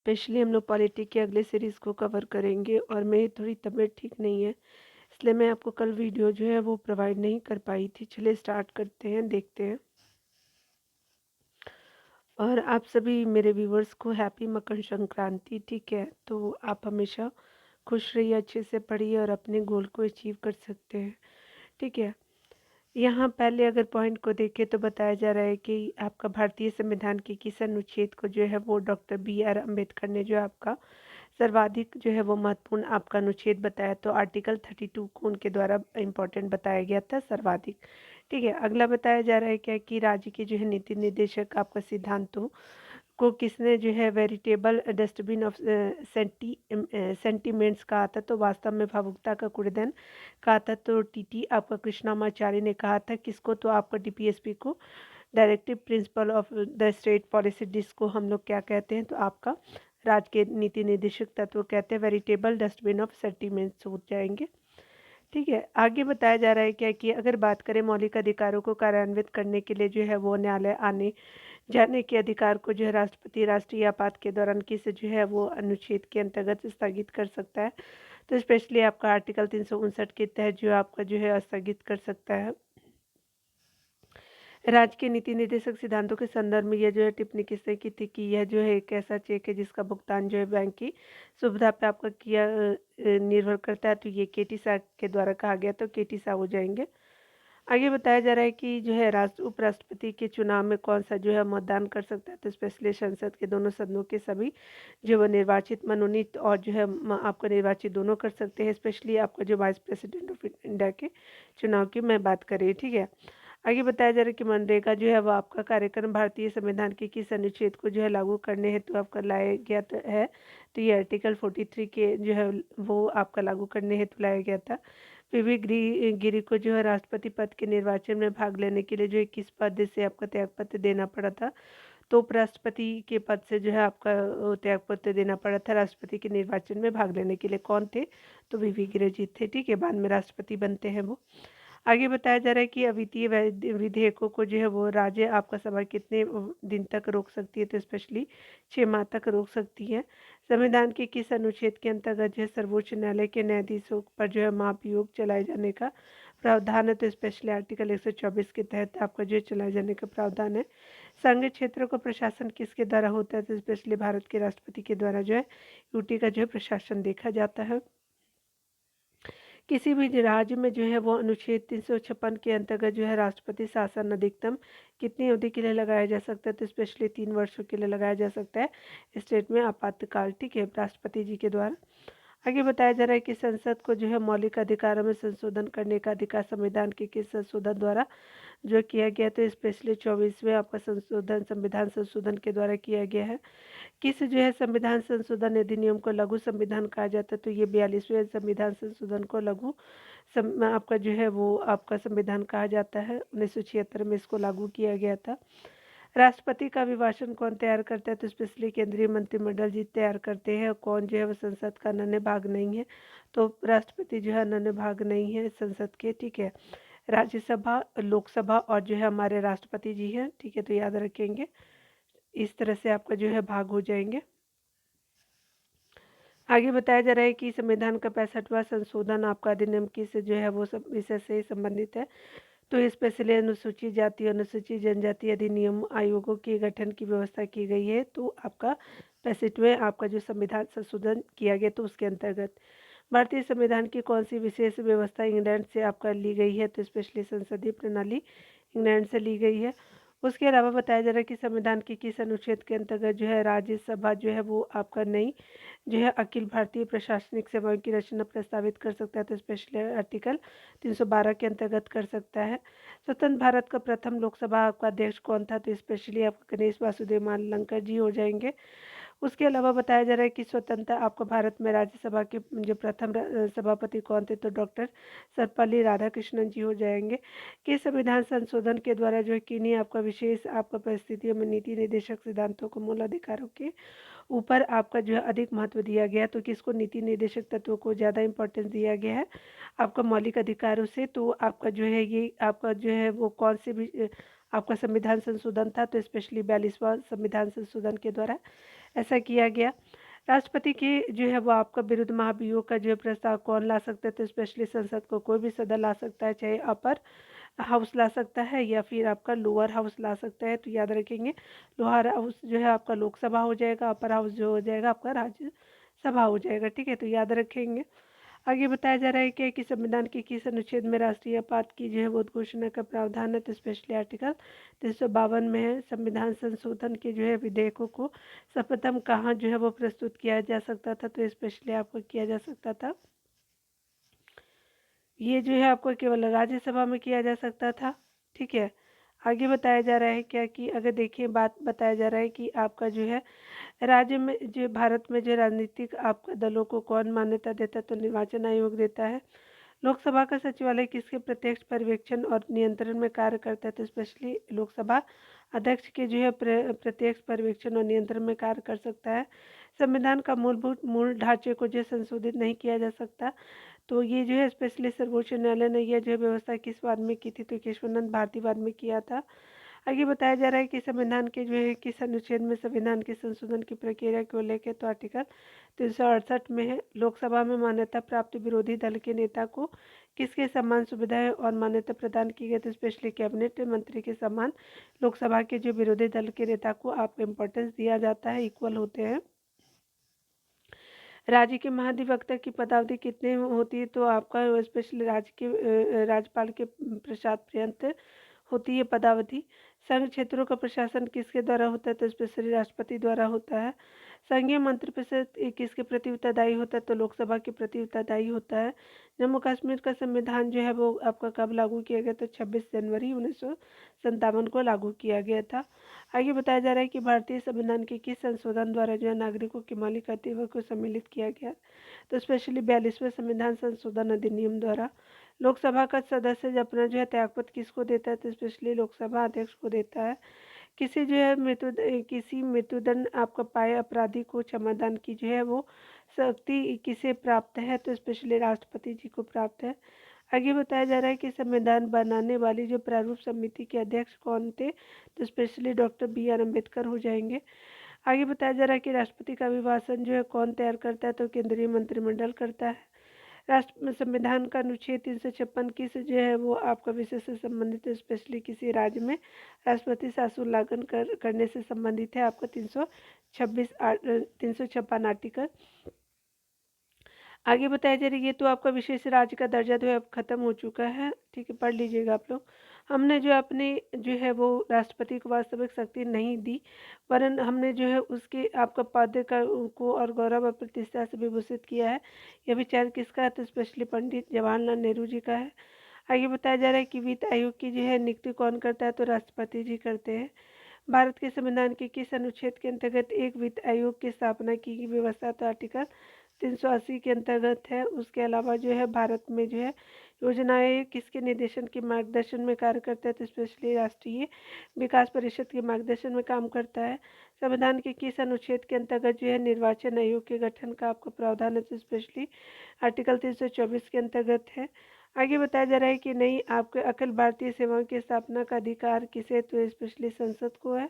Specially हम लोग polity के अगले सीरीज़ को कवर करेंगे और मेरी थोड़ी तबीयत ठीक नहीं है, इसलिए मैं आपको कल वीडियो जो है वो प्रोवाइड नहीं कर पाई थी। चलिए स्टार्ट करते हैं, देखते हैं। और आप सभी मेरे व्यूवर्स को हैप्पी मकर संक्रांति। ठीक है, तो आप हमेशा खुश रहिए, अच्छे से पढ़िए और अपने गोल को अचीव कर सकते हैं। ठीक है, यहाँ पहले अगर पॉइंट को देखें तो बताया जा रहा है कि आपका भारतीय संविधान के किस अनुच्छेद को जो है वो डॉक्टर बी आर अम्बेडकर ने जो है आपका सर्वाधिक जो है वो महत्वपूर्ण आपका अनुच्छेद बताया, तो आर्टिकल 32 को उनके द्वारा इम्पोर्टेंट बताया गया था, सर्वाधिक। ठीक है, अगला बताया जा रहा है क्या कि राज्य के जो है नीति निर्देशक आपका सिद्धांतों को किसने जो है वेरिटेबल डस्टबिन ऑफ सेंटीमेंट्स कहा था, तो वास्तव में भावुकता का कूड़ेदान कहा था। तो टीटी आपका कृष्णामाचार्य ने कहा था किसको, तो आपका डीपीएसपी को directive principle of the state policy जिसको हम लोग क्या कहते हैं, तो आपका राज्य के नीति निर्देशक तत्व कहते हैं, वेरिटेबल डस्टबिन ऑफ सेंटीमेंट्स हो जाएंगे। ठीक है, आगे बताया जा रहा है क्या कि अगर बात करें मौलिक अधिकारों को कार्यान्वित करने के लिए जो है वो न्यायालय आने जाने के अधिकार को जो है राष्ट्रपति राष्ट्रीय आपात के दौरान किस जो है वो अनुच्छेद के अंतर्गत स्थगित कर सकता है, तो स्पेशली आपका आर्टिकल 359 के तहत जो आपका जो है स्थगित कर सकता है। राज्य के नीति निर्देशक सिद्धांतों के संदर्भ में यह जो है टिप्पणी किसने की थी कि यह जो है एक ऐसा चेक है जिसका भुगतान जो है बैंक की सुविधा पे आपका किया निर्भर करता है, तो ये केटी शाह के द्वारा कहा गया, तो केटी शाह हो जाएंगे। आगे बताया जा रहा है कि जो है उपराष्ट्रपति के चुनाव में कौन सा जो है मतदान कर सकता है, तो स्पेशली संसद के दोनों सदनों के सभी जो वो निर्वाचित मनोनीत और जो है आपको निर्वाचित दोनों कर सकते हैं, स्पेशली आपका जो वाइस प्रेसिडेंट ऑफ इंडिया के चुनाव की मैं बात करें। ठीक है, आगे बताया जा रहा है कि मनरेगा जो है वो आपका कार्यक्रम भारतीय संविधान के किस अनुच्छेद को जो है लागू करने हेतु आपका लाया गया है, तो ये आर्टिकल 43 के जो है वो आपका लागू करने हेतु लाया गया था। पीवी गिरी को जो है राष्ट्रपति पद के निर्वाचन में भाग लेने के लिए जो 21 पद से आपका त्यागपत्र देना पड़ा था, तो उपराष्ट्रपति के पद से जो है आपका त्यागपत्र देना पड़ा था राष्ट्रपति के निर्वाचन में भाग लेने के लिए। कौन थे, तो वीवी गिरी जी थे। ठीक है, बाद में राष्ट्रपति बनते हैं वो। आगे बताया जा रहा है कि अवित्तीय विधेयकों को जो है वो राज्य आपका सभा कितने दिन तक रोक सकती है, तो स्पेशली 6 माह तक रोक सकती है। संविधान के किस अनुच्छेद के अंतर्गत जो है सर्वोच्च न्यायालय के न्यायाधीशों पर जो है महाभियोग चलाए जाने का प्रावधान है, तो स्पेशली आर्टिकल 124 के तहत आपका जो है चलाए जाने का प्रावधान है। संघ क्षेत्र का प्रशासन किसके द्वारा होता है, तो स्पेशली भारत के राष्ट्रपति के द्वारा जो है यूटी का जो है प्रशासन देखा जाता है। किसी भी राज्य में जो है वो अनुच्छेद 356 के अंतर्गत जो है राष्ट्रपति शासन अधिकतम कितनी अवधि के लिए लगाया जा सकता है, तो स्पेशली 3 वर्षों के लिए लगाया जा सकता है स्टेट में आपातकाल। ठीक है, राष्ट्रपति जी के द्वारा। आगे बताया जा रहा है कि संसद को जो है मौलिक अधिकारों में संशोधन करने का अधिकार संविधान के किस संशोधन द्वारा जो किया गया, तो स्पेशली 24वें आपका संशोधन संविधान संशोधन के द्वारा किया गया है। किस जो है संविधान संशोधन अधिनियम को लघु संविधान कहा जाता है, तो ये 42वें संविधान संशोधन को लघु आपका जो है वो आपका संविधान कहा जाता है। 1976 में इसको लागू किया गया था। राष्ट्रपति का अभिभाषण कौन तैयार करता है, तो स्पेशली केंद्रीय मंत्रिमंडल जी तैयार करते हैं। और कौन जो है वो संसद का अन्य भाग नहीं है, तो राष्ट्रपति जो है अन्य भाग नहीं है संसद के। ठीक है, राज्यसभा, लोकसभा और जो है हमारे राष्ट्रपति जी हैं। ठीक है, तो याद रखेंगे, इस तरह से आपका जो है भाग हो जाएंगे। आगे बताया जा रहा है कि संविधान का 65वां संशोधन आपका अधिनियम किस जो है वो सब विषय से संबंधित है, तो स्पेशली अनुसूचित जाति अनुसूचित जनजाति अधिनियम आयोगों के गठन की व्यवस्था की गई है, तो आपका 65वें आपका जो संविधान संशोधन किया गया, तो उसके अंतर्गत भारतीय संविधान की कौन सी विशेष व्यवस्था इंग्लैंड से आपका ली गई है, तो स्पेशली संसदीय प्रणाली इंग्लैंड से ली गई है। उसके अलावा बताया जा रहा है कि संविधान के किस अनुच्छेद के अंतर्गत जो है राज्यसभा जो है वो आपका नई जो है अखिल भारतीय प्रशासनिक सेवाओं की रचना प्रस्तावित कर सकता है, तो स्पेशली आर्टिकल 312 के अंतर्गत कर सकता है। स्वतंत्र भारत का प्रथम लोकसभा आपका अध्यक्ष कौन था, तो स्पेशली आपका गणेश वासुदेव मावलंकर जी हो जाएंगे। उसके अलावा बताया जा रहा है कि स्वतंत्र आपका भारत में राज्यसभा के जो प्रथम सभापति कौन थे, तो डॉक्टर सर्वपल्ली राधाकृष्णन जी हो जाएंगे। कि संविधान संशोधन के द्वारा जो है किन्हीं आपका विशेष आपका परिस्थितियों में नीति निर्देशक सिद्धांतों को मूल अधिकारों के ऊपर आपका जो है अधिक महत्व दिया गया, तो किसको नीति निर्देशक तत्वों को ज़्यादा इंपॉर्टेंस दिया गया है आपका मौलिक अधिकारों से, तो आपका जो है ये आपका जो है वो कौन से भी आपका संविधान संशोधन था, तो स्पेशली 42वां संविधान संशोधन के द्वारा ऐसा किया गया। राष्ट्रपति के जो है वो आपका विरुद्ध महाभियोग का जो है प्रस्ताव कौन ला सकता है, तो स्पेशली संसद को कोई भी सदन ला सकता है, चाहे अपर हाउस ला सकता है या फिर आपका लोअर हाउस ला सकता है। तो याद रखेंगे लोअर हाउस जो है आपका लोकसभा हो जाएगा, अपर हाउस जो हो जाएगा आपका राज्यसभा हो जाएगा। ठीक है, तो याद रखेंगे। आगे बताया जा रहा है कि संविधान के किस अनुच्छेद में राष्ट्रीय आपात की जो है वो घोषणा का प्रावधान है, तो स्पेशली आर्टिकल 352 में है। संविधान संशोधन के जो है विधेयकों को सर्वप्रथम कहाँ जो है वो प्रस्तुत किया जा सकता था, तो स्पेशली आपको किया जा सकता था, ये जो है आपको केवल राज्यसभा में किया जा सकता था। ठीक है, आगे बताया जा रहा है क्या कि अगर देखिए बात बताया जा रहा है कि आपका जो है राज्य में जो भारत में जो राजनीतिक आपका दलों को कौन मान्यता देता है, तो निर्वाचन आयोग देता है। लोकसभा का सचिवालय किसके प्रत्यक्ष पर्यवेक्षण और नियंत्रण में कार्य करता है, तो स्पेशली लोकसभा अध्यक्ष के जो है प्रत्यक्ष पर्यवेक्षण और नियंत्रण में कार्य कर सकता है। संविधान का मूल ढांचे को जो संशोधित नहीं किया जा सकता, तो ये जो है स्पेशली सर्वोच्च न्यायालय ने यह जो है व्यवस्था किस वाद में की थी, तो केशवानंद भारती वाद में किया था। आगे बताया जा रहा है कि संविधान के जो है किस अनुच्छेद में संविधान के संशोधन की प्रक्रिया को लेकर, तो आर्टिकल 368 में है। लोकसभा में मान्यता प्राप्त विरोधी दल के नेता को किसके समान सुविधाएं और मान्यता प्रदान की गई, तो स्पेशली कैबिनेट मंत्री के समान लोकसभा के जो विरोधी दल के नेता को आप इम्पोर्टेंस दिया जाता है, इक्वल होते हैं। राज्य के महाधिवक्ता की पदावधि कितने होती है, तो आपका स्पेशली राज्य के राज्यपाल के प्रसाद पर्यंत होती है पदावधि। संघ क्षेत्रों का प्रशासन किसके द्वारा होता है, तो स्पेशली राष्ट्रपति द्वारा होता है। संघीय मंत्रिपरिषद किसके प्रति उत्तरदायी होता है, तो लोकसभा के प्रति उत्तरदायी होता है। जम्मू कश्मीर का संविधान जो है वो आपका कब लागू किया गया, तो 26 जनवरी 1957 को लागू किया गया था। आगे बताया जा रहा है कि भारतीय संविधान के किस संशोधन द्वारा जो है नागरिकों के मौलिक अधिकारों को सम्मिलित किया गया, तो स्पेशली 42वें संविधान संशोधन अधिनियम द्वारा। लोकसभा का सदस्य जब अपना जो है त्यागपत्र किसको देता है, तो स्पेशली लोकसभा अध्यक्ष को देता है। किसी जो है किसी मृत्युदंड आपका पाए अपराधी को क्षमादान की जो है वो शक्ति किसे प्राप्त है, तो स्पेशली राष्ट्रपति जी को प्राप्त है। आगे बताया जा रहा है कि संविधान बनाने वाली जो प्रारूप समिति के अध्यक्ष कौन थे, तो specially doctor B R Ambedkar हो जाएंगे। आगे बताया जा रहा है कि राष्ट्रपति का अभिभाषण जो है कौन तैयार करता है, तो केंद्रीय मंत्रिमंडल करता है। राष्ट्र संविधान का अनुच्छेद 356 किस जो है वो आपका विषय से संबंधित है, स्पेशली किसी राज्य में राष्ट्रपति शासन उल्लंघन करने से संबंधित है, आपका 356 आर्टिकल। आगे बताया जा रही है, ये तो आपका विशेष राज्य का दर्जा जो है अब खत्म हो चुका है। ठीक है, पढ़ लीजिएगा आप लोग। हमने जो अपने जो है वो राष्ट्रपति को वास्तविक शक्ति नहीं दी, वरन हमने जो है उसके आपका पद का को और गौरव और प्रतिष्ठा से विभूषित किया है। यह विचार किसका है, तो स्पेशली पंडित जवाहरलाल नेहरू जी का है। आगे बताया जा रहा है कि वित्त आयोग की जो है नियुक्ति कौन करता है, तो राष्ट्रपति जी करते हैं। भारत के संविधान के किस अनुच्छेद के अंतर्गत एक वित्त आयोग की स्थापना की व्यवस्था, तो आर्टिकल 380 के अंतर्गत है। उसके अलावा जो है भारत में जो है योजनाएं किसके निर्देशन के मार्गदर्शन में कार्य करता है, तो स्पेशली राष्ट्रीय विकास परिषद के मार्गदर्शन में काम करता है। संविधान के किस अनुच्छेद के अंतर्गत जो है निर्वाचन आयोग के गठन का आपको प्रावधान है, तो स्पेशली आर्टिकल 324 के अंतर्गत है। आगे बताया जा रहा है कि नहीं आपके अखिल भारतीय सेवाओं की स्थापना का अधिकार किसे, तो स्पेशली संसद को है।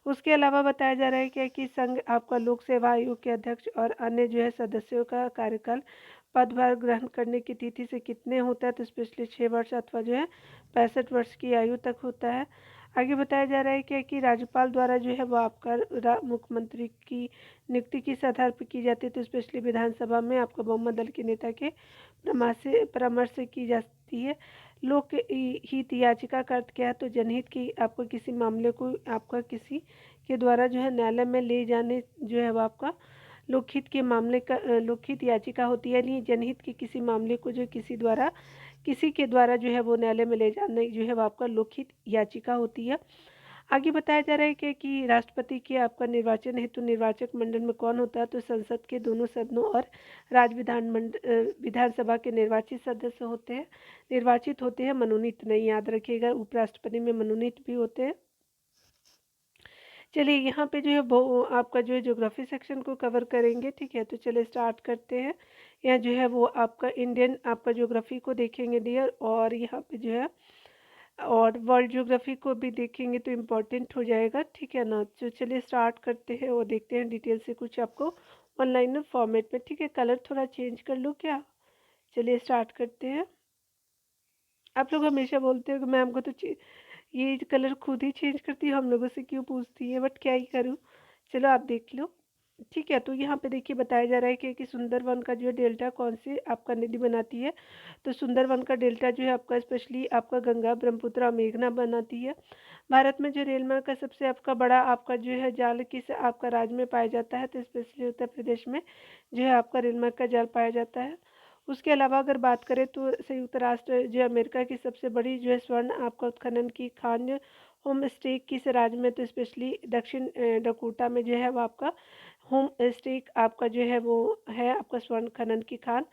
उसके अलावा बताया जा रहा है कि संघ आपका लोक सेवा आयोग के अध्यक्ष और अन्य जो है सदस्यों का कार्यकाल पदभार ग्रहण करने की तिथि से कितने होता है, तो स्पेशली 6 वर्ष अथवा जो है 65 वर्ष की आयु तक होता है। आगे बताया जा रहा है कि राज्यपाल द्वारा जो है वो आपका मुख्यमंत्री की नियुक्ति किस आधार पर की जाती है, तो स्पेशली विधानसभा में आपका बहुमत दल के नेता के परामर्श से की जाती है। लोक हित याचिका का अर्थ क्या है, तो जनहित की आपको किसी मामले को आपका किसी के द्वारा जो है न्यायालय में ले जाने जो है वो आपका लोकहित के मामले का लोकहित याचिका होती है। यानी जनहित के किसी मामले को जो किसी के द्वारा जो है वो न्यायालय में ले जाने जो है वो आपका लोकहित याचिका होती है। आगे बताया जा रहा है कि राष्ट्रपति के आपका निर्वाचन हेतु निर्वाचक मंडल में कौन होता है, तो संसद के दोनों सदनों और राज्य विधानसभा के निर्वाचित सदस्य होते हैं। निर्वाचित होते हैं, मनोनीत नहीं, याद रखिएगा। उपराष्ट्रपति में मनोनीत भी होते हैं। चलिए यहाँ पे जो है वो आपका जो है ज्योग्राफी सेक्शन को कवर करेंगे। ठीक है, तो चलिए स्टार्ट करते हैं। यहाँ जो है वो आपका इंडियन आपका ज्योग्राफी को देखेंगे डियर, और यहाँ पे जो है और वर्ल्ड ज्योग्राफी को भी देखेंगे तो इम्पोर्टेंट हो जाएगा, ठीक है ना। तो चलिए स्टार्ट करते हैं और देखते हैं डिटेल से कुछ आपको ऑनलाइन फॉर्मेट में, ठीक है। कलर थोड़ा चेंज कर लो क्या। चलिए स्टार्ट करते हैं। आप लोग हमेशा बोलते हो कि मैम को तो ये कलर खुद ही चेंज करती है, हम लोगों से क्यों पूछती है, बट क्या ही करूँ। चलो आप देख लो, ठीक है। तो यहाँ पे देखिए बताया जा रहा है कि सुंदरवन का जो है डेल्टा कौन से आपका नदी बनाती है। तो सुंदरवन का डेल्टा जो है आपका स्पेशली आपका गंगा, ब्रह्मपुत्र और मेघना बनाती है। भारत में जो रेल मार्ग का सबसे आपका बड़ा आपका जो है जाल किस आपका राज्य में पाया जाता है, तो स्पेशली उत्तर प्रदेश में जो है आपका रेल मार्ग का जाल पाया जाता है। उसके अलावा अगर बात करें तो संयुक्त राष्ट्र जो अमेरिका की सबसे बड़ी जो है स्वर्ण आपका उत्खनन की खान होम स्टे किस राज्य में, तो स्पेशली दक्षिण डकोटा में जो है वो आपका होम स्टे आपका जो है वो है आपका स्वर्ण खनन की खान।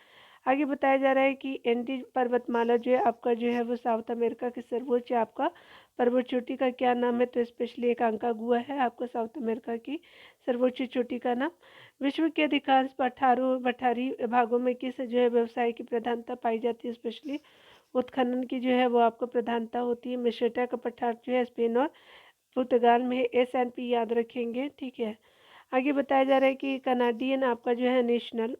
आगे बताया जा रहा है कि एंडी पर्वतमाला जो है आपका जो है वो साउथ अमेरिका की सर्वोच्च आपका पर्वत चोटी का क्या नाम है, तो स्पेशली एक अंकागुआ है आपका साउथ अमेरिका की सर्वोच्च चोटी का नाम। विश्व के अधिकांश पठारी भागों में किस जो है व्यवसाय की प्रधानता पाई जाती है, स्पेशली उत्खनन की जो है वो आपको प्रधानता होती है। मिश्रटा का पठार जो है स्पेन और पुर्तगाल में है। एस&पी याद रखेंगे, ठीक है। आगे बताया जा रहा है कि कनाडियन आपका जो है नेशनल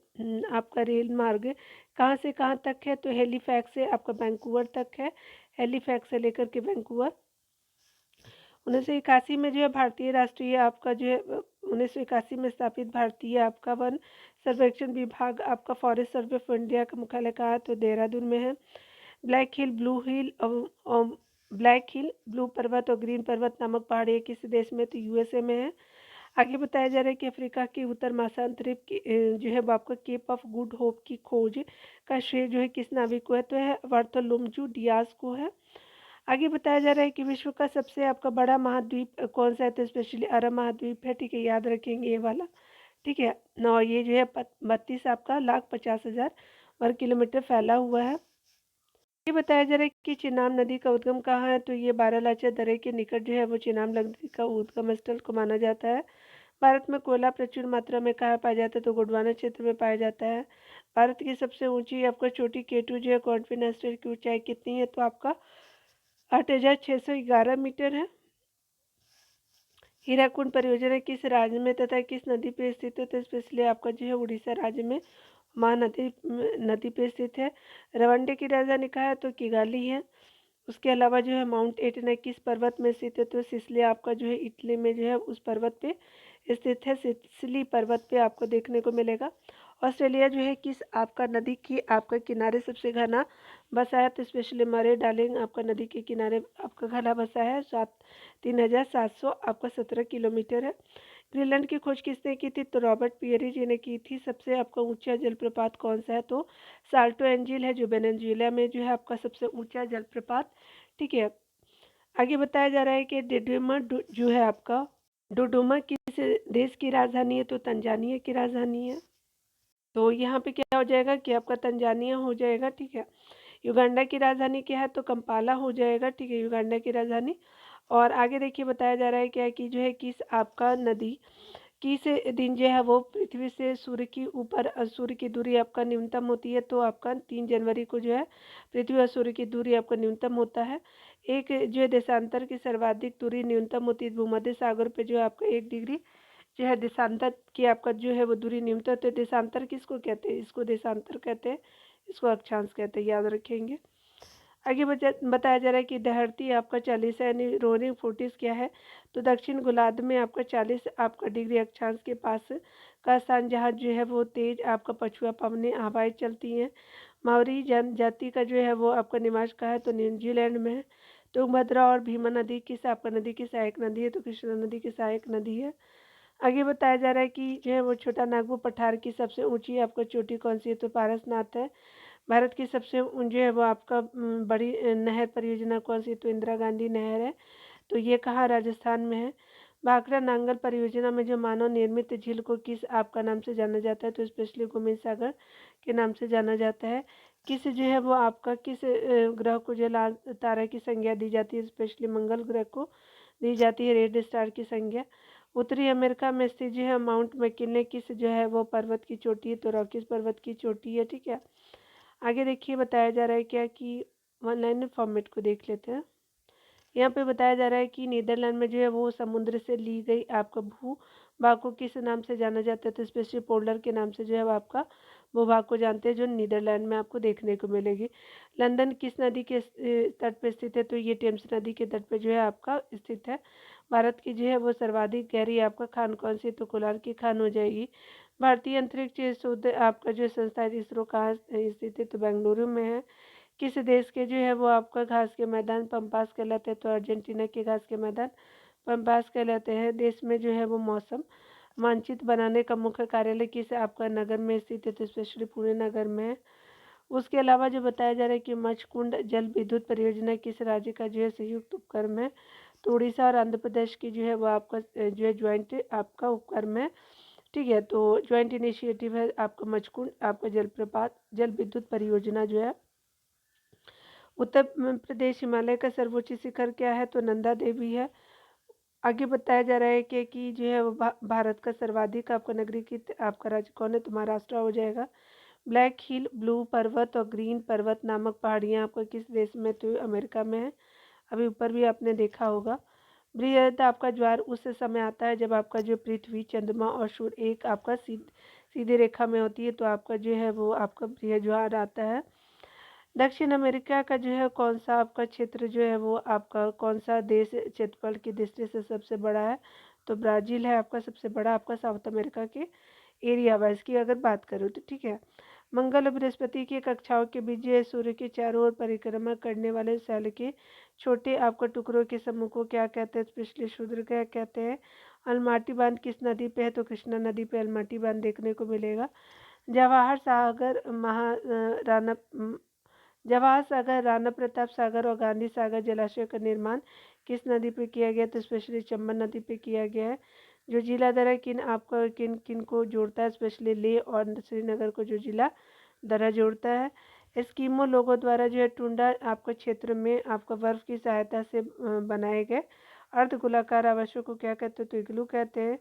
आपका रेल मार्ग कहाँ से कहाँ तक है, तो हेलीफैक्स से आपका वैंकूवर तक है। हेलीफैक्स से लेकर के वैंकूवर। 1981 में जो है भारतीय राष्ट्रीय आपका जो है 1981 में स्थापित भारतीय आपका वन सर्वेक्षण विभाग आपका फॉरेस्ट सर्वे ऑफ इंडिया का मुख्यालय कहाँ है, तो देहरादून में है। ब्लैक हिल ब्लू पर्वत और ग्रीन पर्वत नामक पहाड़ी किस देश में, तो यूएसए में है। आगे बताया जा रहा है कि अफ्रीका के उत्तर महासांतरिक की जो है वो आपका केप ऑफ गुड होप की खोज का श्रेय जो है किस नाविक को है, तो है बार्थोलोम्यू डियाज को है। आगे बताया जा रहा है कि विश्व का सबसे आपका बड़ा महाद्वीप कौन सा है, तो स्पेशली अरब महाद्वीप है, ठीक है। याद रखेंगे ये वाला, ठीक है ना। ये जो है 32 आपका लाख 50,000 वर्ग किलोमीटर फैला हुआ है। ये बताया जा रहा है कि चिनाब नदी का उद्गम कहाँ है, तो ये बारालाचा दर्रे के निकट जो है वो चिनाब नदी का उद्गम स्थल को माना जाता है। भारत में कोयला प्रचुर मात्रा में कहाँ पाया जाता है, तो गोंडवाना क्षेत्र में पाया जाता है। भारत की सबसे ऊंची आपका चोटी केटू जो है कॉन्फिडेंस की ऊंचाई कितनी है, तो आपका 8,611 मीटर है। हीराकुंड परियोजना किस राज्य में तथा किस नदी पे स्थित है, तो स्पेशली आपका जो है उड़ीसा राज्य में महानदी नदी पे स्थित है। रवांडे की राजधानी कहाँ है, तो किगाली है। उसके अलावा जो है माउंट एटना किस पर्वत में स्थित है, तो सिसली आपका जो है इटली में जो है उस पर्वत पे स्थित है। सिसली पर्वत पे आपको देखने को मिलेगा। ऑस्ट्रेलिया जो है किस आपका नदी की आपका किनारे सबसे घना बसा है, तो स्पेशली मरे डार्लिंग आपका नदी के किनारे आपका घना बसा है। 3,700 आपका 17 किलोमीटर है। ग्रीनलैंड की खोज किसने की थी, तो रॉबर्ट पियरी जी ने की थी। सबसे आपका ऊंचा जलप्रपात कौन सा है, तो साल्टो एंजिल है जो वेनेजुएला में जो है आपका सबसे ऊंचा जलप्रपात, ठीक है। आगे बताया जा रहा है कि डिडुमा जो है आपका डोडोमा किस देश की राजधानी है, तो तंजानिया की राजधानी है। तो यहाँ पे क्या हो जाएगा कि आपका तंजानिया हो जाएगा, ठीक है। युगांडा की राजधानी क्या है, तो कंपाला हो जाएगा, ठीक है, युगांडा की राजधानी। और आगे देखिए बताया जा रहा है क्या कि जो है किस आपका नदी किस दिन जो है वो पृथ्वी से सूर्य की ऊपर सूर्य की दूरी आपका न्यूनतम होती है, तो आपका 3 जनवरी को जो है पृथ्वी और सूर्य की दूरी आपका न्यूनतम होता है। एक जो है देशांतर की सर्वाधिक दूरी न्यूनतम होती है भूमध्य सागर पे जो है आपका 1 डिग्री जो है देशांतर की आपका जो है वो दूरी न्यूनतम होती है। देशांतर किसको कहते हैं, इसको देशांतर कहते हैं, इसको अक्षांश कहते हैं, याद रखेंगे। आगे बताया जा रहा है कि दहरती आपका 40 है, यानी रोरिंग फोर्टिस क्या है, तो दक्षिण गोलार्ध में आपका 40 आपका डिग्री अक्षांश के पास का स्थान जहाँ जो है वो तेज आपका पछुआ पवनें हवाएं चलती हैं। मावरी जनजाति का जो है वो आपका निवास कहाँ है, तो न्यूजीलैंड में है। तुंगभद्रा और भीमा नदी किस आपका नदी की सहायक नदी है, तो कृष्णा नदी की सहायक नदी है। आगे बताया जा रहा है कि जो है वो छोटा नागपुर पठार की सबसे ऊंची आपका चोटी कौन सी है, तो पारसनाथ है। भारत की सबसे जो है वो आपका बड़ी नहर परियोजना कौन सी, तो इंदिरा गांधी नहर है। तो ये कहाँ राजस्थान में है। भाखड़ा नांगल परियोजना में जो मानव निर्मित झील को किस आपका नाम से जाना जाता है, तो स्पेशली गोविंद सागर के नाम से जाना जाता है। किस जो है वो आपका किस ग्रह को जो लाल तारा की संज्ञा दी जाती है, स्पेशली मंगल ग्रह को दी जाती है रेड स्टार की संज्ञा। उत्तरी अमेरिका में स्थित जो है माउंट मैकिन्ले किस जो है वो पर्वत की चोटी है, तो रॉकीज पर्वत की चोटी है, ठीक है। आगे देखिए बताया जा रहा है क्या कि ऑनलाइन फॉर्मेट को देख लेते हैं। यहाँ पे बताया जा रहा है कि नीदरलैंड में जो है वो समुद्र से ली गई आपका भू भाग को किस नाम से जाना जाता है, तो स्पेशली पोल्डर के नाम से जो है वो आपका भूभाग को जानते हैं, जो नीदरलैंड में आपको देखने को मिलेगी। लंदन किस नदी के तट पर स्थित है, तो ये टेम्स नदी के तट पर जो है आपका स्थित है। भारत की जो है वो सर्वाधिक गहरी आपका खान कौन सी, तो कोलार की खान हो जाएगी। भारतीय अंतरिक्ष शोध आपका जो संस्था है इसरो कहाँ स्थित है, तो बेंगलुरु में है। किस देश के जो है वो आपका घास के मैदान पंपास कहलाते हैं, तो अर्जेंटीना के घास के मैदान पंपास कहलाते हैं। देश में जो है वो मौसम मानचित्र बनाने का मुख्य कार्यालय किस आपका नगर में स्थित है, तो स्पेशली पुणे नगर में है। उसके अलावा जो बताया जा रहा है कि मचकुंड जल विद्युत परियोजना किस राज्य का जो है संयुक्त उपक्रम है, तो उड़ीसा और आंध्र प्रदेश की जो है वो आपका जो है ज्वाइंट आपका उपक्रम है। ठीक है, तो ज्वाइंट इनिशिएटिव है आपका मचकुंड आपका जलप्रपात जल विद्युत परियोजना जो है। उत्तर प्रदेश हिमालय का सर्वोच्च शिखर क्या है, तो नंदा देवी है। आगे बताया जा रहा है कि जो है वो भारत का सर्वाधिक आपका नगरीकृत आपका राज्य कौन है, तो महाराष्ट्र हो जाएगा। ब्लैक हिल ब्लू पर्वत और ग्रीन पर्वत नामक पहाड़ियाँ आपका किस देश में, तो अमेरिका में है। अभी ऊपर भी आपने देखा होगा। बृहद आपका ज्वार उस समय आता है जब आपका जो पृथ्वी चंद्रमा और सूर्य एक आपका सीधी रेखा में होती है, तो आपका जो है वो आपका बृहद ज्वार आता है। दक्षिण अमेरिका का जो है कौन सा आपका क्षेत्र जो है वो आपका कौन सा देश क्षेत्रफल की दृष्टि से सबसे बड़ा है, तो ब्राज़ील है आपका सबसे बड़ा आपका साउथ अमेरिका के एरिया वाइज की अगर बात करूँ तो। ठीक है, मंगल और बृहस्पति की कक्षाओं के बीच जो है सूर्य के चारों ओर परिक्रमा करने वाले शैल के छोटे आपका टुकड़ों के समूह को क्या कहते हैं, स्पेशली शूद्र क्या कहते हैं। अलमाटी बांध किस नदी पे है, तो कृष्णा नदी पे अलमाटी बांध देखने को मिलेगा। जवाहर सागर जवाहर सागर राणा प्रताप सागर और गांधी सागर जलाशय का निर्माण किस नदी पे किया गया, तो स्पेशली चंबल नदी पे किया गया है। जो जिला दरा किन आपका किन किन को जोड़ता है, स्पेशली लेह और श्रीनगर को जो जिला दरा जोड़ता है। एस्किमो लोगों द्वारा जो है टुंडा आपका क्षेत्र में आपका बर्फ की सहायता से बनाए गए अर्ध गोलाकार आवासों को क्या कहते हैं, तो इग्लू कहते हैं।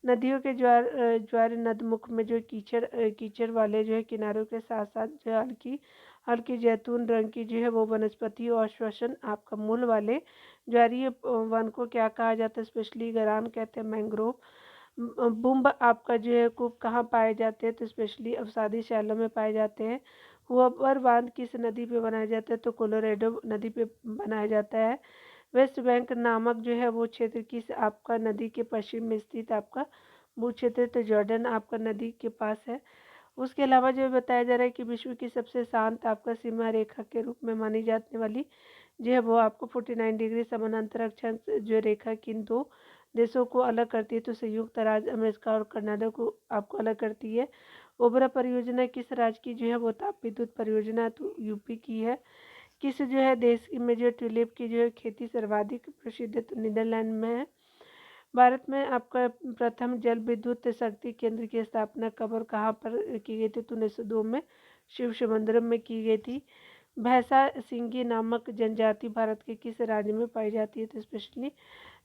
नदियों के ज्वार नदमुख में जो कीचड़ वाले जो है किनारों के साथ साथ जो हल्की हल्की जैतून रंग की जो है वो वनस्पति और श्वसन आपका मूल वाले ज्वारीय वन को क्या कहा जाता है, स्पेशली गरान कहते हैं, मैंग्रोव। बुम्ब आपका जो है कूप कहाँ पाए जाते हैं, तो स्पेशली अवसादी शैलों में पाए जाते हैं। हुआपर बांध किस नदी पे बनाया जाता है, तो कोलोराडो नदी पे बनाया जाता है। वेस्ट बैंक नामक जो है वो क्षेत्र किस आपका नदी के पश्चिम में स्थित आपका भू क्षेत्र, तो जॉर्डन आपका नदी के पास है। उसके अलावा जो बताया जा रहा है कि विश्व की सबसे शांत आपका सीमा रेखा के रूप में मानी जाने वाली जो है वो आपको 49 डिग्री समानांतर अक्षांश जो रेखा किन दो देशों को अलग करती है, तो संयुक्त राज्य अमेरिका और कनाडा को आपको अलग करती है। ओबरा परियोजना किस राज्य की जो है वो ताप विद्युत परियोजना, तो यूपी की है। किस जो है देश में जो ट्यूलिप की जो है खेती सर्वाधिक प्रसिद्ध है, तो नीदरलैंड में है। भारत में आपका प्रथम जल विद्युत शक्ति केंद्र की स्थापना कब और कहाँ पर की गई थी, तो 1902 में शिव समुद्रम में की गई थी। भैंसा सिंगी नामक जनजाति भारत के किस राज्य में पाई जाती है, तो स्पेशली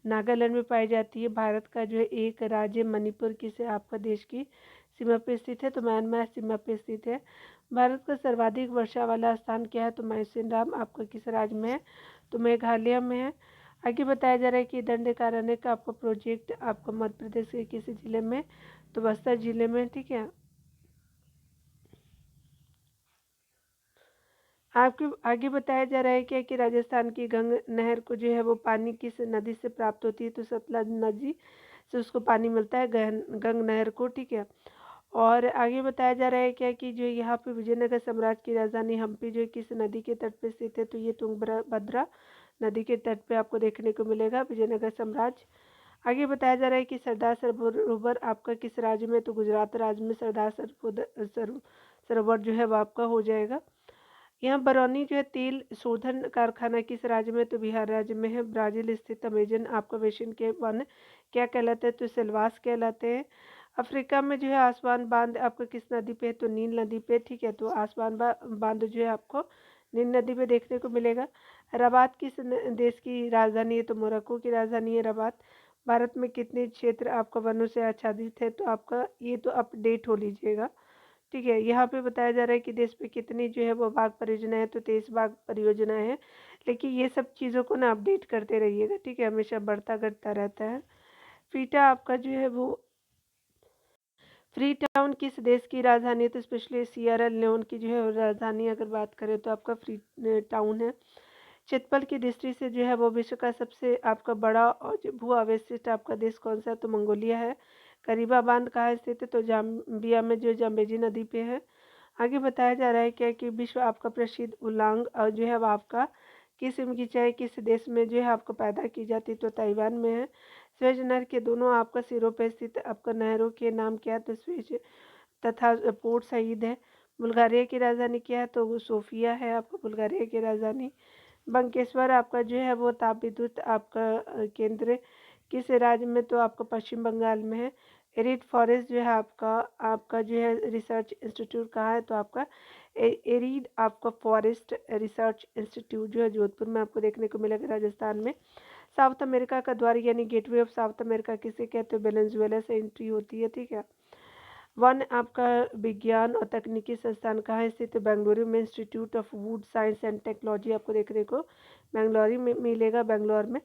नागालैंड में पाई जाती है। भारत का जो है एक राज्य मणिपुर किस आपका देश की सीमा पर स्थित है, तो म्यांमार सीमा पर स्थित है। भारत का सर्वाधिक वर्षा वाला स्थान क्या है, तो मैसूर आपका किस राज्य में है, तो मेघालय में है। आगे बताया जा रहा है कि दंडकारण्य का आपका प्रोजेक्ट आपका मध्य प्रदेश के किसी जिले में, तो बस्तर जिले में। ठीक है, आपके आगे बताया जा रहा है क्या कि राजस्थान की गंग नहर को जो है वो पानी किस नदी से प्राप्त होती है, तो सतलज नदी से उसको पानी मिलता है गंग नहर को। ठीक है, और आगे बताया जा रहा है क्या कि जो यहाँ पे विजयनगर साम्राज्य की राजधानी हम्पी जो किस नदी के तट पे स्थित है, तो ये तुंगभद्रा नदी के तट पे आपको देखने को मिलेगा विजयनगर साम्राज्य। आगे बताया जा रहा है कि सरदार सरोवर आपका किस राज्य में, तो गुजरात राज्य में सरदार सरोवर जो है वो आपका हो जाएगा। यहाँ बरौनी जो है तेल शोधन कारखाना किस राज्य में, तो बिहार राज्य में है। ब्राज़ील स्थित अमेजन आपका बेसिन के वन क्या कहलाते हैं, तो सिल्वास कहलाते हैं। अफ्रीका में जो है आसमान बांध आपको किस नदी पे है, तो नील नदी पे। ठीक है, तो आसमान बांध जो है आपको नील नदी पे देखने को मिलेगा। रबात किस देश की राजधानी है, तो मोरक्को की राजधानी है रबात। भारत में कितने क्षेत्र आपका वनों से आच्छादित है, तो आपका ये तो अपडेट हो लीजिएगा। ठीक है। यहाँ पे बताया जा रहा है कि देश में कितनी जो है वो बाघ परियोजना है, तो 23 बाघ परियोजना है। लेकिन ये सब चीज़ों को ना अपडेट करते रहिएगा, ठीक है, हमेशा बढ़ता घटता रहता है। फ्रीटा आपका जो है वो फ्री टाउन किस देश की राजधानी है, तो स्पेशली सियरा लियोन की जो है राजधानी अगर बात करें तो आपका फ्री टाउन है। चितपल की दृष्टि से जो है वो विश्व का सबसे आपका बड़ा और जो भू अवशिष्ट आपका देश कौन सा है, तो मंगोलिया है। करीबा बांध कहाँ स्थित है, तो जाम्बिया में जो जाम्बेजी नदी पे है। आगे बताया जा रहा है क्या कि विश्व आपका प्रसिद्ध उलांग जो है वो आपका किस्म की चाय किस देश में जो है आपको पैदा की जाती है, तो ताइवान में है। स्वेज नहर के दोनों आपका सिरों पर स्थित आपका नहरों के नाम क्या है, तो स्वेज तथा पोर्ट सईद है। बुल्गारिया की राजधानी क्या है, तो वो सोफिया है आपका बुल्गारिया की राजधानी। बंकेश्वर आपका जो है वो ताप विद्युत आपका केंद्र किस राज्य में, तो आपका पश्चिम बंगाल में है। एरिड फॉरेस्ट जो है आपका आपका जो है रिसर्च इंस्टीट्यूट कहाँ है, तो आपका एरिड आपका फॉरेस्ट रिसर्च इंस्टीट्यूट जो है जोधपुर में आपको देखने को मिलेगा, राजस्थान में। साउथ अमेरिका का द्वार यानी गेटवे ऑफ साउथ अमेरिका किसे कहते हैं, वेनेजुएला से एंट्री होती है, ठीक है। वन आपका विज्ञान और तकनीकी संस्थान कहाँ स्थित है, बेंगलुरु में। Institute of would science and technology आपको देखने को बेंगलुरु में मिलेगा, बेंगलोर में।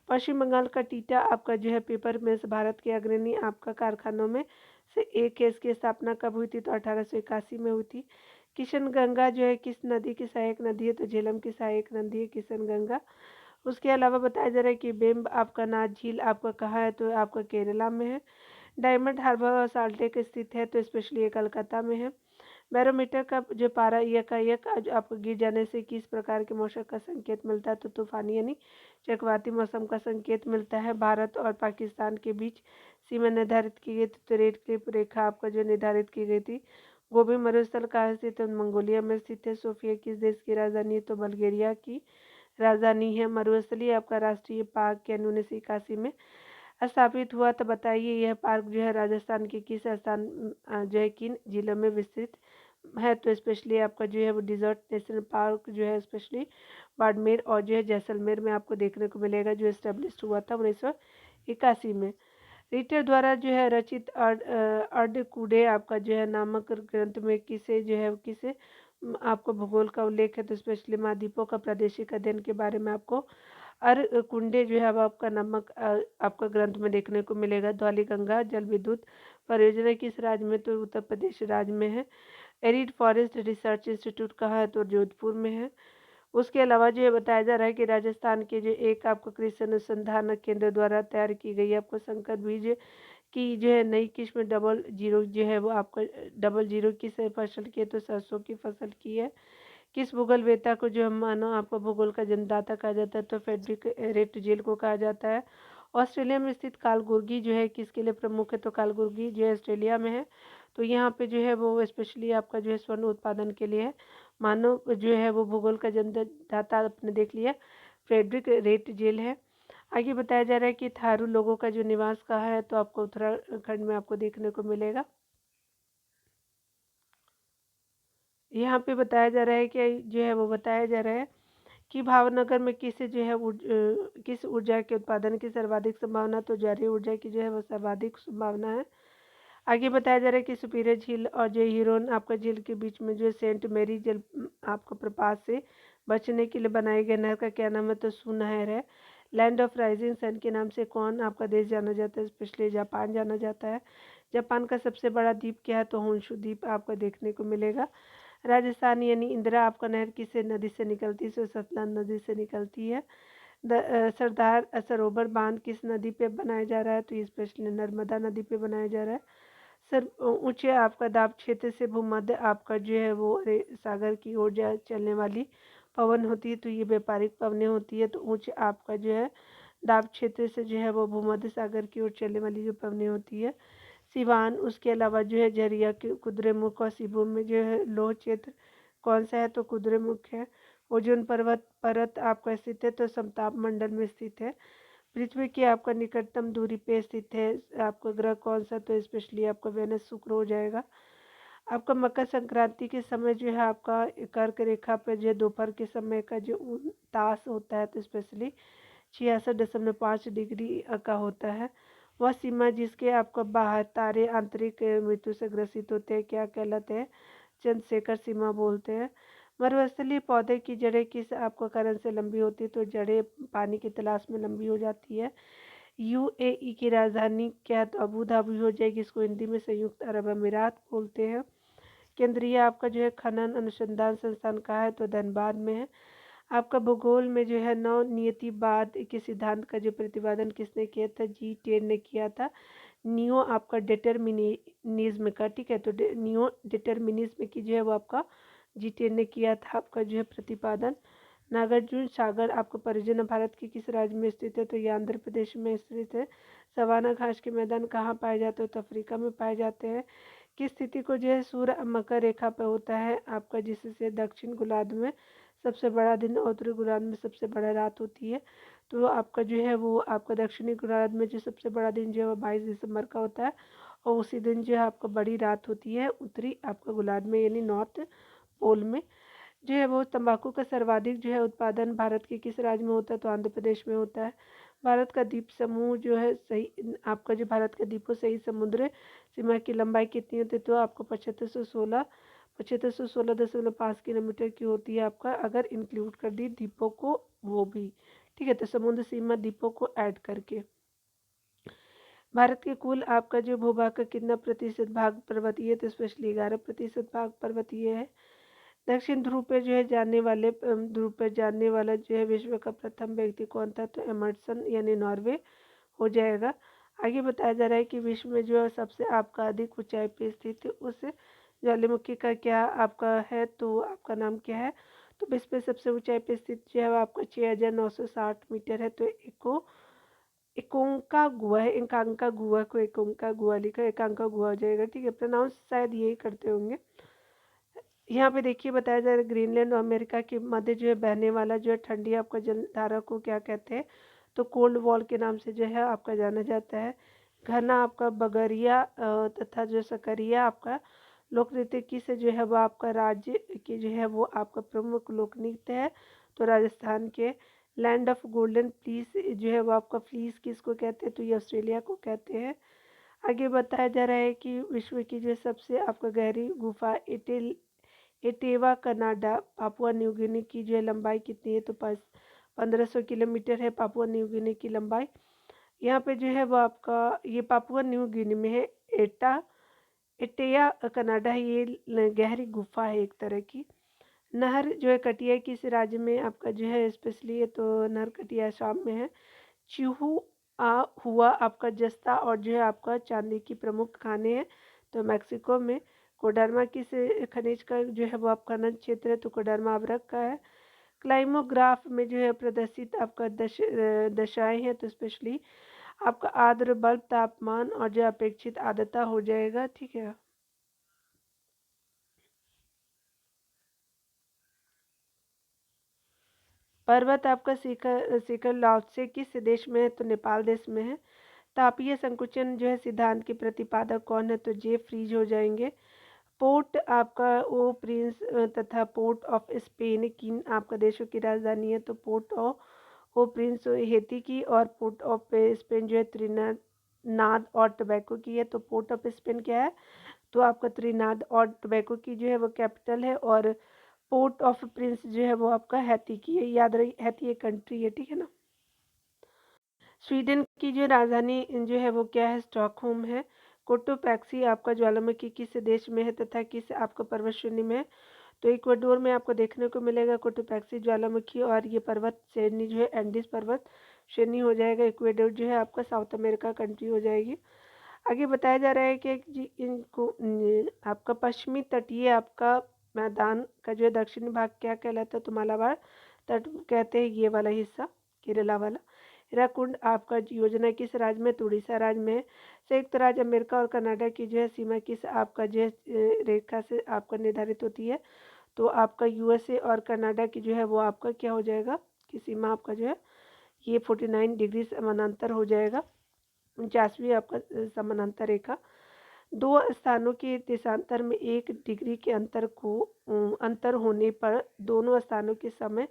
पश्चिम बंगाल का टीटा आपका जो है पेपर मिल्स भारत के अग्रणी आपका कारखानों में से एक है। इसकी स्थापना कब हुई थी, तो 1881 में हुई थी। किशन गंगा जो है किस नदी की सहायक नदी है, तो झेलम की सहायक नदी है किशन गंगा। उसके अलावा बताया जा रहा है कि बेम्ब आपका नाथ झील आपका कहाँ है, तो आपका केरला में है। डायमंड हार्बर और साल्टेक स्थित है, तो स्पेशली ये कलकत्ता में है। बैरोमीटर का जो पारा यकायक जो आपको गिर जाने से किस प्रकार के मौसम का संकेत मिलता है, तो तूफानी यानी चक्रवाती मौसम का संकेत मिलता है। भारत और पाकिस्तान के बीच सीमा निर्धारित की गई थी, तो रेड क्लिप रेखा आपका जो निर्धारित की गई थी। गोबी मरुस्थल कहाँ स्थित है, मंगोलिया में स्थित है। सोफिया किस देश की राजधानी है, तो बल्गेरिया की राजधानी है। मरुस्थली आपका राष्ट्रीय पार्क कैन 1981 में स्थापित हुआ, तो बताइए यह पार्क जो है राजस्थान के किस स्थान जो है किन जिलों में विस्तृत है, तो स्पेशली आपका जो है वो डिजर्ट नेशनल पार्क जो है स्पेशली बाड़मेर और जो है जैसलमेर में आपको देखने को मिलेगा, जो एस्टेब्लिश हुआ था 1981 में। रीटर द्वारा जो है रचित अर्ड कूडे आपका जो है नामक ग्रंथ में किसे जो है किसे आपको भूगोल का उल्लेख है, तो स्पेशली महाद्वीपों का प्रादेशिक अध्ययन के बारे में आपको कुंडे जो है अब आपका नमक आपका ग्रंथ में देखने को मिलेगा। धौलीगंगा जल विद्युत परियोजना किस राज्य में, तो उत्तर प्रदेश राज्य में है। एरिड फॉरेस्ट रिसर्च इंस्टीट्यूट कहाँ है, तो जोधपुर में है। उसके अलावा जो ये बताया जा रहा है कि राजस्थान के जो एक आपको कृषि अनुसंधान केंद्र द्वारा तैयार की गई आपको संकर बीज की जो है नई किस्म डबल जीरो जो है वो आपका डबल जीरो किस फसल की है, तो सरसों की फसल की है। किस भूगोल वेत्ता को जो हम मानो आपको भूगोल का जन्मदाता कहा जाता है, तो फेडरिक रेटजेल को कहा जाता है। ऑस्ट्रेलिया में स्थित कालगुर्गी जो है किसके लिए प्रमुख है, तो कालगुर्गी जो है ऑस्ट्रेलिया में है। तो यहाँ पे जो है वो स्पेशली आपका जो है स्वर्ण उत्पादन के लिए है। मानो जो है वो भूगोल का जन्मदाता आपने देख लिया, फेडरिक रेटजेल है। आगे बताया जा रहा है कि थारू लोगों का जो निवास कहाँ है, तो आपको उत्तराखंड में आपको देखने को मिलेगा। यहाँ पे बताया जा रहा है कि जो है वो बताया जा रहा है कि भावनगर में किस जो है किस ऊर्जा के उत्पादन की सर्वाधिक संभावना, तो ज्वारीय ऊर्जा की जो है वो सर्वाधिक संभावना है। आगे बताया जा रहा है कि सुपीरियर झील और जो हिरोन आपका झील के बीच में जो सेंट मेरी जल आपको प्रपात से बचने के लिए बनाए गए नहर का क्या नाम है, तो सुनहर है। लैंड ऑफ राइजिंग सन के नाम से कौन आपका देश जाना जाता है, स्पेशली जापान जाना जाता है। जापान का सबसे बड़ा द्वीप क्या है, तो होन्शु द्वीप आपको देखने को मिलेगा। राजस्थान यानी इंदिरा आपका नहर किस नदी से निकलती है, तो सतलज नदी से निकलती है। सरदार सरोवर बांध किस नदी पे बनाया जा रहा है, तो ये स्पेशली नर्मदा नदी पे बनाया जा रहा है। सर ऊंचे आपका दाब क्षेत्र से भूमध्य आपका जो है वो सागर की ओर चलने वाली पवन होती है, तो ये व्यापारिक पवनें होती है। तो ऊंचे आपका जो है दाब क्षेत्र से जो है वो भूमध्य सागर की ओर चलने वाली जो पवनें होती है सिवान। उसके अलावा जो है झरिया के कुद्रेमुख और सिबुम में जो है लोह क्षेत्र कौन सा है, तो कुद्रेमुख है। ओजोन पर्वत परत आपका स्थित है, तो समताप मंडल में स्थित है। पृथ्वी की आपका निकटतम दूरी पे स्थित है आपका ग्रह कौन सा, तो स्पेशली आपका वेनस शुक्र हो जाएगा। आपका मकर संक्रांति के समय जो है आपका कर्क रेखा पे जो दोपहर के समय का जो तास होता है, तो स्पेशली 66.5 डिग्री का होता है। वह सीमा जिसके आपका बाहर तारे आंतरिक मृत्यु से ग्रसित होते हैं क्या कहलाते हैं? चंद्रशेखर सीमा बोलते हैं। मरुस्थलीय पौधे की जड़ें किस आपको कारण से लंबी होती है? तो जड़ें पानी की तलाश में लंबी हो जाती है। यूएई की राजधानी क्या? तो अबू धाबी हो जाएगी, इसको हिंदी में संयुक्त अरब अमीरात बोलते हैं। केंद्रीय आपका जो है खनन अनुसंधान संस्थान कहाँ है? तो धनबाद में है। आपका भूगोल में जो है नव नियतिवाद के सिद्धांत का जो प्रतिपादन किसने किया था? G10 ने किया था। नियो आपका डिटर्मिनिज्म का, ठीक है, तो नियो डिटर्मिनिज्म की जो है वो आपका G10 ने किया था आपका जो है प्रतिपादन। नागार्जुन सागर आपका परियोजना भारत के किस राज्य में स्थित है? तो ये आंध्र प्रदेश में स्थित है। सवाना घास के मैदान कहाँ पाए जाते हैं? तो अफ्रीका में पाए जाते हैं। किस स्थिति को जो है सूर्य मकर रेखा पर होता है आपका, जिससे दक्षिण गोलार्ध में सबसे बड़ा दिन और उत्तरी गोलार्ध में सबसे बड़ा रात होती है? तो आपका जो है वो आपका दक्षिणी गोलार्ध में जो सबसे बड़ा दिन जो है वो 22 दिसंबर का होता है, और उसी दिन जो है आपका बड़ी रात होती है उत्तरी आपका गोलार्ध में, यानी नॉर्थ पोल में। जो है वो तंबाकू का सर्वाधिक जो है उत्पादन भारत के किस राज्य में होता है? तो आंध्र प्रदेश में होता है। भारत का द्वीप समूह जो है सही आपका जो भारत के द्वीपों सही समुद्र सीमा की लंबाई कितनी होती है? तो आपको 7516.5 किलोमीटर की होती है आपका, अगर इंक्लूड कर दी द्वीपों को वो भी, ठीक है, तो समुद्र सीमा द्वीपों को ऐड करके। भारत के कुल आपका जो भूभाग का कितना प्रतिशत भाग पर्वतीय है? तो स्पेशली 11% भाग पर्वतीय है। दक्षिण ध्रुव पर जो है ध्रुव पर जानने वाला जो है विश्व का प्रथम व्यक्ति कौन था? तो एमर्सन यानी नॉर्वे हो जाएगा। आगे बताया जा रहा है कि विश्व में जो सबसे आपका अधिक ऊंचाई पे स्थित उस ज्वालामुखी का क्या आपका है? तो आपका नाम क्या है? तो विश्व पे सबसे ऊंचाई पे स्थित जो है वो आपका 6960 मीटर है। तो एकोंका गुआ है, एकांका गुआ को एकोंका गुआ लिखा, एकांका गुआ हो जाएगा, ठीक है, प्रोनाउंस शायद यही करते होंगे। यहाँ पे देखिए बताया जा रहा है ग्रीनलैंड और अमेरिका के मध्य जो है बहने वाला जो है ठंडी आपका जलधारा को क्या कहते हैं? तो कोल्ड वॉल के नाम से जो है आपका जाना जाता है। घना आपका बगरिया तथा जो सकरिया आपका लोक नृत्य की से जो है वो आपका राज्य की जो है वो आपका प्रमुख लोक नृत्य है। तो राजस्थान के लैंड ऑफ गोल्डन फ्लीस जो है वो आपका फ्लीस किसको कहते हैं? तो ये ऑस्ट्रेलिया को कहते हैं। आगे बताया जा रहा है कि विश्व की जो सबसे आपका गहरी गुफा एटेवा कनाडा पापुआ न्यू गिनी की जो है लंबाई कितनी है? तो 1500 किलोमीटर है पापुआ न्यू गिनी की लंबाई। यहाँ पे जो है वो आपका ये पापुआ न्यू गिनी में है। एटेया कनाडा है, ये गहरी गुफा है एक तरह की। नहर जो है कटिया किस राज्य में आपका जो है स्पेशली है? तो नहर कटिया आसाम में है। चिहू हुआ आपका जस्ता और जो है आपका चांदी की प्रमुख खाने हैं, तो मैक्सिको में। कोडरमा किस खनिज का जो है वो आपका खनन क्षेत्र है? तो कोडरमा अभ्रक का है। क्लाइमोग्राफ में जो है प्रदर्शित आपका दशाएं हैं, तो स्पेशली आपका आर्द्र बल्ब तापमान और जो अपेक्षित आर्द्रता हो जाएगा, ठीक है। पर्वत आपका शिखर शिखर लाओत्से किस देश में है? तो नेपाल देश में है। तापीय संकुचन जो है सिद्धांत के प्रतिपादक कौन है? तो जे फ्रीज हो जाएंगे। पोर्ट आपका ओ प्रिंस तथा पोर्ट ऑफ स्पेन किन आपका देशों की राजधानी है? तो Port of au Prince Haiti की, और पोर्ट ऑफ स्पेन जो है त्रिनाद और टोबैको की है। तो पोर्ट ऑफ स्पेन क्या है? तो आपका त्रिनाद और टोबैको की जो है वो कैपिटल है, और पोर्ट ऑफ प्रिंस जो है वो आपका हैती की है। याद रही हैती एक कंट्री है, ठीक है ना। स्वीडन की जो राजधानी जो है वो क्या है? स्टॉकहोम है। कोटोपैक्सी आपका ज्वालामुखी किस देश में है तथा किस आपका पर्वत श्रेणी में है? तो इक्वाडोर में आपको देखने को मिलेगा कोटोपैक्सी ज्वालामुखी, और ये पर्वत श्रेणी जो है एंडीज पर्वत श्रेणी हो जाएगा। इक्वाडोर जो है आपका साउथ अमेरिका कंट्री हो जाएगी। आगे बताया जा रहा है कि इनको आपका पश्चिमी तटीय आपका मैदान का जो है दक्षिणी भाग क्या कहलाता है? तो मालाबार तट कहते हैं ये वाला हिस्सा, केरला वाला। हीराकुंड आपका योजना किस राज्य में? तो उड़ीसा राज्य में। संयुक्त राज्य अमेरिका और कनाडा की जो है सीमा किस आपका जो है रेखा से आपका निर्धारित होती है? तो आपका यूएसए और कनाडा की जो है वो आपका क्या हो जाएगा कि सीमा आपका जो है ये 49 डिग्री समानांतर हो जाएगा, 49वीं आपका समानांतर रेखा। दो स्थानों के देशांतर में 1 डिग्री के अंतर होने पर दोनों स्थानों के समय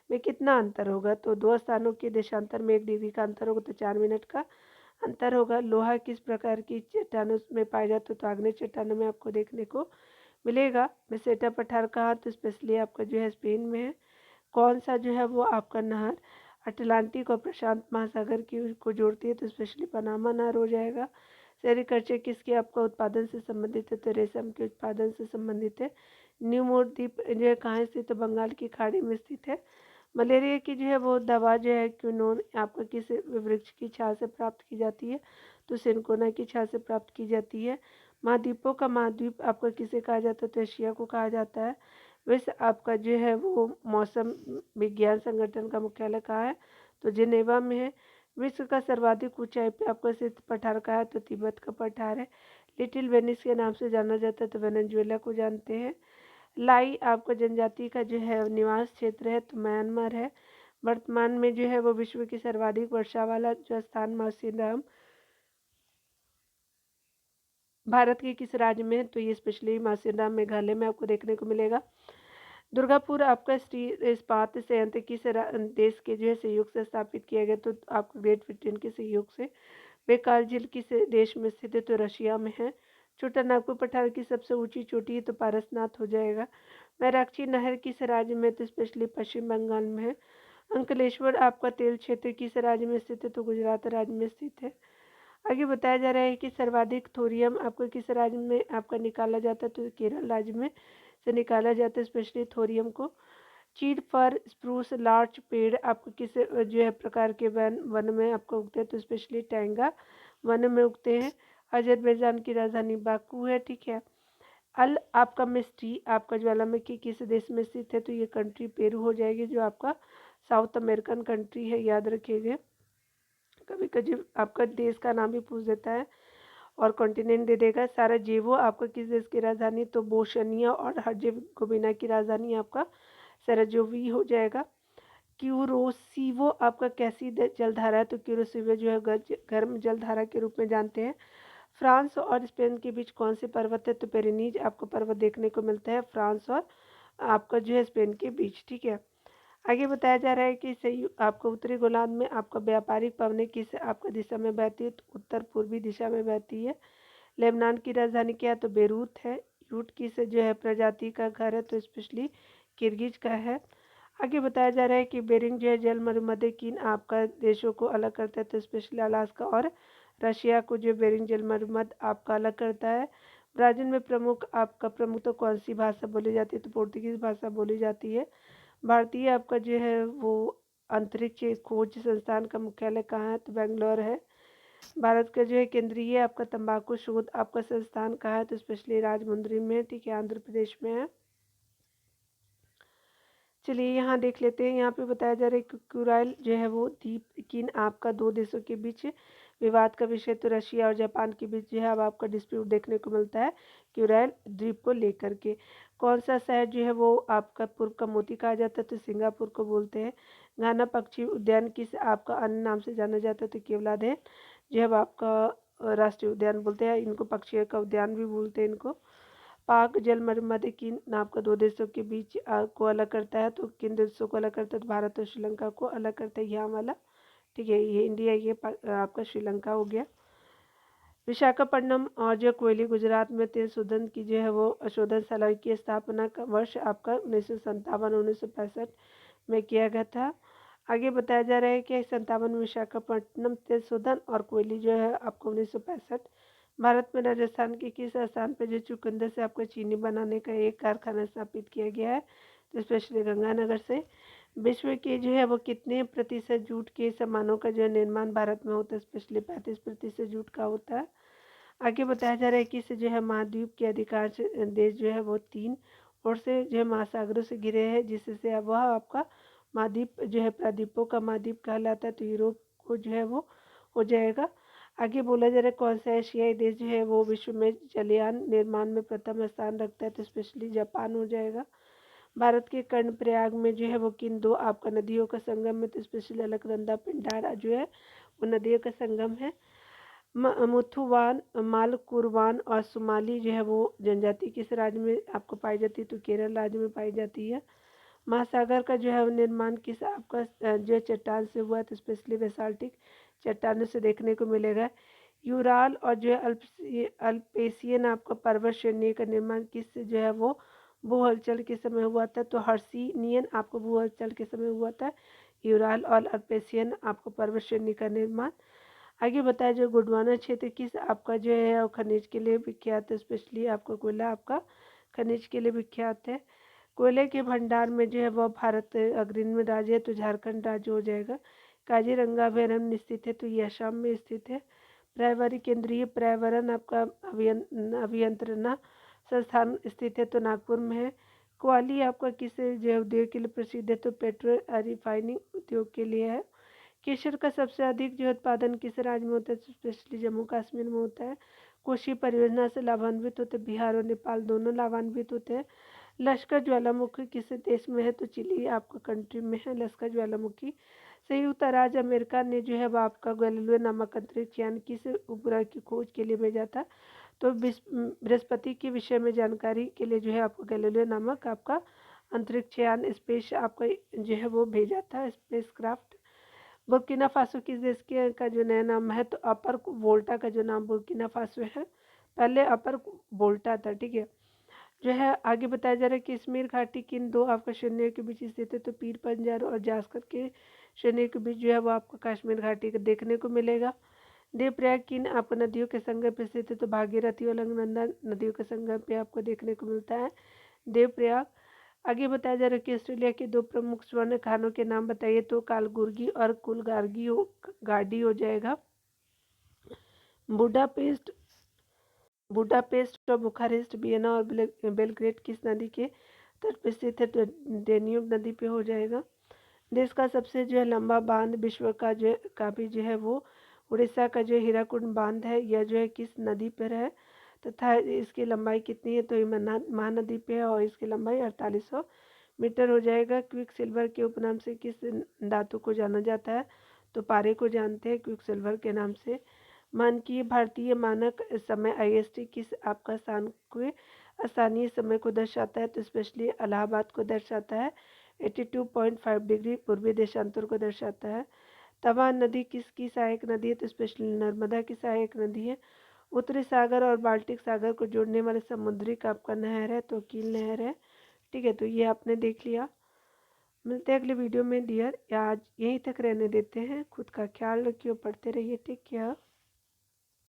में कितना अंतर होगा? तो दो स्थानों के देशांतर में 1 डिग्री का अंतर होगा तो 4 मिनट का अंतर होगा। लोहा किस प्रकार की चट्टानों में पाया जाता है, तो आग्नेय चट्टानों में आपको देखने को मिलेगा। मेसेटा पठार कहाँ, तो स्पेशली आपका जो है स्पेन में है। कौन सा जो है वो आपका नहर अटलांटिक और प्रशांत महासागर की को जोड़ती है, तो स्पेशली पनामा नहर हो जाएगा। सेरिकल्चर किसके आपका उत्पादन से संबंधित है, तो रेशम के उत्पादन से संबंधित है। न्यू मोर द्वीप जो है कहाँ स्थित है, तो बंगाल की खाड़ी में स्थित है। मलेरिया की जो है वो दवा जो है क्विनोन आपका किस वृक्ष की छाल से प्राप्त की जाती है, तो सिनकोना की छाल से प्राप्त की जाती है। महाद्वीपों का महाद्वीप आपका किसे कहा जाता है, तो एशिया को कहा जाता है। विश्व आपका जो है वो मौसम विज्ञान संगठन का मुख्यालय कहाँ है, तो जिनेवा में है। विश्व का सर्वाधिक ऊंचाई पे आपका स्थित पठार कहाँ है, तो तिब्बत का पठार है। लिटिल वेनिस के नाम से जाना जाता है, तो वेनेजुएला को जानते हैं। लाई आपका जनजाति का जो है निवास क्षेत्र है, तो म्यांमार है। वर्तमान में जो है वो विश्व की सर्वाधिक वर्षा वाला जो स्थान माउसिनराम भारत के किस राज्य में है, तो ये स्पेशली माउसिनराम मेघालय में आपको देखने को मिलेगा। दुर्गापुर आपका स्टील इस्पात संयंत्र किस देश के जो है सहयोग से स्थापित किया गया, तो आपको ग्रेट ब्रिटेन के सहयोग से। बेकाल झील किस देश में स्थित है, तो रशिया में है। छोटा नागपुर पठार की सबसे ऊंची चोटी है, तो पारसनाथ हो जाएगा। मैराक्षी नहर किस राज्य में, तो स्पेशली पश्चिम बंगाल में है। अंकलेश्वर आपका तेल क्षेत्र किस राज्य में स्थित है, तो गुजरात राज्य में स्थित है। आगे बताया जा रहा है कि सर्वाधिक थोरियम आपको किस राज्य में आपका निकाला जाता है, तो केरल राज्य में से निकाला जाता है स्पेशली थोरियम को। चीड़ फर स्प्रूस लार्च पेड़ आपको किस जो है प्रकार के वन में आपको उगते हैं, तो स्पेशली टैंगा वन में उगते हैं। अजरबैजान की राजधानी बाकू है, ठीक है। अल आपका मिस्टी आपका ज्वालामुखी किस देश में स्थित है, तो ये कंट्री पेरू हो जाएगी, जो आपका साउथ अमेरिकन कंट्री है, याद रखिएगा। कभी कभी आपका देश का नाम भी पूछ देता है और कॉन्टिनेंट दे देगा। साराजेवो आपका किस देश की राजधानी, तो बोशनिया और हर्जेगोविना की राजधानी आपका सराजेवो हो जाएगा। क्यूरोसिवो आपका कैसी जलधारा है, तो क्यूरोसिवो जो है गर्म जलधारा के रूप में जानते हैं। फ्रांस और स्पेन के बीच कौन से पर्वत है, तो पेरिनीज आपको पर्वत देखने को मिलता है फ्रांस और आपका जो है स्पेन के बीच, ठीक है। आगे बताया जा रहा है कि सही आपको उत्तरी गोलार्ध में आपका व्यापारिक पवनें किस आपका दिशा में बहती है, तो उत्तर पूर्वी दिशा में बहती है। लेबनान की राजधानी क्या है, तो बेरूत है। यूट किस जो है प्रजाति का घर है, तो स्पेशली किर्गिज का है। आगे बताया जा रहा है कि बेरिंग जो है जल मरुमध्य किन आपका देशों को अलग करता है, तो स्पेशली अलास्का और रशिया को जो बेरिंग जल मरुमध्य आपका अलग करता है। ब्राज़ील में प्रमुख तो कौन सी भाषा बोली जाती है, तो पोर्तुगीज भाषा बोली जाती है। भारतीय आपका जो है वो अंतरिक्ष खोज संस्थान का मुख्यालय कहाँ है, तो बेंगलोर है। भारत का जो है केंद्रीय आपका तंबाकू शोध आपका संस्थान कहाँ है, तो स्पेशली राजमुंद्री में, ठीक है, आंध्र प्रदेश में है। चलिए यहाँ देख लेते हैं। यहाँ पे बताया जा रहा है कि कुराइल जो है वो द्वीप किन आपका दो देशों के बीच विवाद का विषय, तो रशिया और जापान के बीच जो है अब आपका डिस्प्यूट देखने को मिलता है कुराइल द्वीप को लेकर के। कौन सा शहर जो है वो आपका पूर्व का मोती कहा जाता है, तो सिंगापुर को बोलते हैं। घाना पक्षी उद्यान किस आपका अन्य नाम से जाना जाता है, तो केवलादेव जो है आपका राष्ट्रीय उद्यान बोलते हैं इनको, पक्षियों का उद्यान भी बोलते हैं इनको। पाक जल मध्य किन आपका दो देशों के बीच को अलग करता है, तो किन देशों को अलग करता है, तो भारत और श्रीलंका को अलग करता है यहाँ वाला, ठीक है। ये इंडिया, ये आपका श्रीलंका हो गया। विशाखापट्टनम और जो कोयली गुजरात में तेल शोधन की जो है वो शोधनशाला की स्थापना का वर्ष आपका 1957-1965 में किया गया था। आगे बताया जा रहा है कि 57 में विशाखापट्टनम तेल शोधन और कोयली जो है आपको 1965। भारत में राजस्थान के किस स्थान पर जो चुकंदर से आपको चीनी बनाने का एक कारखाना स्थापित किया गया है, तो स्पेशली गंगानगर से। विश्व के जो है वो कितने प्रतिशत जूट के सामानों का जो है निर्माण भारत में होता है, स्पेशली 35% जूट का होता है। आगे बताया जा रहा है कि इस जो है महाद्वीप के अधिकांश देश जो है वो 3 ओर से जो है महासागरों से घिरे हैं, जिससे वह आपका महाद्वीप जो है प्रायद्वीपों का महाद्वीप कहलाता है, तो यूरोप को जो है वो हो जाएगा। आगे बोला जा रहा है कौन सा एशियाई देश जो है वो विश्व में जलयान निर्माण में प्रथम स्थान रखता है, तो स्पेशली जापान हो जाएगा। भारत के कर्णप्रयाग में जो है वो किन दो आपका नदियों का संगम है, तो स्पेशली अलकनंदा पिंडारा जो है वो नदियों का संगम है। मुथुवान मालकुरवान और सुमाली जो है वो जनजाति किस राज्य में आपको पाई जाती है, तो केरल राज्य में पाई जाती है। महासागर का जो है वो निर्माण किस आपका जो है चट्टान से हुआ है, तो स्पेशली बेसाल्टिक चट्टानों से देखने को मिलेगा। यूराल और जो है अल्पेशियन आपका पर्वत श्रेणी का निर्माण किस जो है वो भू हलचल के समय हुआ था, तो हर्षिनियन आपको भू हलचल के समय हुआ था। यूराल और अल्पेशियन आपको पर्वत श्रेणी का निर्माण। आगे बताया जो गोंडवाना क्षेत्र किस आपका जो है खनिज के लिए विख्यात है, स्पेशली आपका कोयला आपका खनिज के लिए विख्यात है। कोयले के भंडार में जो है वह भारत अग्रणी राज्य है, तो झारखंड राज्य हो जाएगा। काजीरंगा अभयारण्य स्थित है, तो ये असम में स्थित है। पर्यावरण केंद्रीय पर्यावरण आपका अभियंत्रणा संस्थान स्थित है, तो नागपुर में है। कुआली आपका किस जो उद्योग के लिए प्रसिद्ध है, तो पेट्रो रिफाइनिंग उद्योग के लिए है। केसर का सबसे अधिक जो उत्पादन किस राज्य में होता है, स्पेशली जम्मू कश्मीर में होता है। कोशी परियोजना से लाभान्वित होते बिहार और नेपाल दोनों लाभान्वित होते हैं। लश्कर ज्वालामुखी किस देश में है, तो चिली आपका कंट्री में है लश्कर ज्वालामुखी। संयुक्त राज्य अमेरिका ने जो है वह आपका गैलीलियो नामक अंतरिक्ष यान किस उपग्रह की खोज के लिए भेजा था, तो बृहस्पति के विषय में जानकारी के लिए जो है आपको गैलीलियो नामक आपका अंतरिक्ष यान स्पेस आपका जो है वो भेजा था, स्पेस क्राफ्ट। बुर्किना फासो किस देश के का जो नया नाम है, तो अपर वोल्टा का जो नाम बुर्किना फासो है, पहले अपर वोल्टा था, ठीक है। जो है आगे बताया जा रहा है कि कश्मीर घाटी किन दो आपका श्रेणियों के बीच स्थित है, तो पीर पंजाल और जास्कर के श्रेणियों के बीच जो है वो आपको कश्मीर घाटी का देखने को मिलेगा। देवप्रयाग किन आपको नदियों के संगम पे स्थित है, तो भागीरथी और अलकनंदा नदियों के संगम पे आपको देखने को मिलता है देवप्रयाग। आगे बताया जा रहा है कि ऑस्ट्रेलिया के दो प्रमुख स्वर्ण खानों के नाम बताइए, तो कालगुर्गी और कुलगार्गी गार्डी हो जाएगा। बुडापेस्ट बुडापेस्ट और बुखारेस्ट वियना और बेलग्रेड किस नदी के तट पर स्थित है, तो डेन्यूब नदी पे हो जाएगा। देश का सबसे जो है लंबा बांध विश्व का जो का भी जो है वो उड़ीसा का जो हीराकुंड बांध है, यह जो है किस नदी पर है तथा इसकी लंबाई कितनी है, तो ये महानदी पे है और इसकी लंबाई 4800 मीटर हो जाएगा। क्विक सिल्वर के उपनाम से किस धातु को जाना जाता है, तो पारे को जानते हैं क्विक सिल्वर के नाम से। मानकीय भारतीय मानक समय IST किस आपका स्थान को स्थानीय समय को दर्शाता है, तो स्पेशली इलाहाबाद को दर्शाता है। 82.5 डिग्री पूर्वी देशांतर को दर्शाता है। तवा नदी किसकी सहायक नदी है, तो स्पेशली नर्मदा की सहायक नदी है। उत्तरी सागर और बाल्टिक सागर को जोड़ने वाले समुद्री का आपका नहर है, तो कील नहर है, ठीक है। तो ये आपने देख लिया। मिलते हैं अगले वीडियो में डियर, आज यहीं तक रहने देते हैं। खुद का ख्याल रखिए, पढ़ते रहिए, टेक केयर।